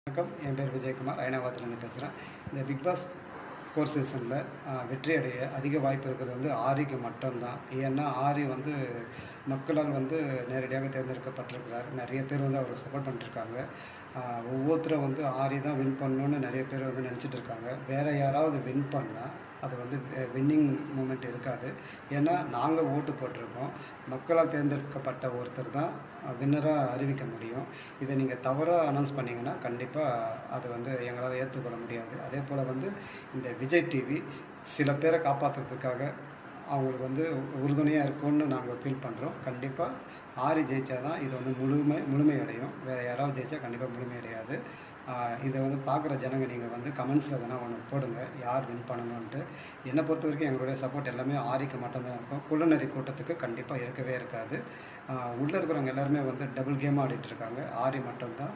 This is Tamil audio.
வணக்கம். என் பேர் விஜயகுமார். ஐனாவாத்துலேருந்து பேசுகிறேன். இந்த பிக் பாஸ் 4 சீசனில் வெற்றி அடைய அதிக வாய்ப்பு இருக்கிறது வந்து ஆரிக்கு மட்டும்தான். ஏன்னா ஆரி வந்து மக்களால் வந்து நேரடியாக தேர்ந்தெடுக்கப்பட்டிருக்கிறார். நிறைய பேர் வந்து அவரை சப்போர்ட் பண்ணிட்டுருக்காங்க. ஒவ்வொருத்தரும் வந்து ஆரி தான் வின் பண்ணணுன்னு நிறைய பேர் வந்து நினச்சிட்டு இருக்காங்க. வேறு யாராவது வின் பண்ணால் அது வந்து வின்னிங் மூமெண்ட் இருக்காது. ஏன்னா நாங்கள் ஓட்டு போட்டிருக்கோம். மக்களால் தேர்ந்தெடுக்கப்பட்ட ஒருத்தர் தான் வின்னராக அறிவிக்க முடியும். இதை நீங்கள் தவறாக அனௌன்ஸ் பண்ணிங்கன்னா கண்டிப்பாக அது வந்து எங்களால் ஏற்றுக்கொள்ள முடியாது. அதே போல் வந்து இந்த விஜய் டிவி சில பேரை காப்பாற்றுறதுக்காக அவங்களுக்கு வந்து உறுதுணையாக இருக்கும்னு நாங்கள் ஃபீல் பண்ணுறோம். கண்டிப்பாக ஆரி ஜெயித்தா தான் இது வந்து முழுமையடையும். வேறு யாராவது ஜெயித்தா கண்டிப்பாக முழுமையடையாது. இதை வந்து பார்க்குற ஜனங்க நீங்கள் வந்து கமெண்ட்ஸில் எதனா ஒன்று போடுங்க, யார் வின் பண்ணணுன்ட்டு. என்னை பொறுத்த வரைக்கும் எங்களுடைய சப்போர்ட் எல்லாமே ஆரிக்கு மட்டும்தான் இருக்கும். குள்ளநரி கூட்டத்துக்கு கண்டிப்பாக இருக்கவே இருக்காது. உள்ளே இருக்கிறவங்க எல்லாருமே வந்து டபுள் கேமாக ஆடிட்டுருக்காங்க. ஆரி மட்டும்தான்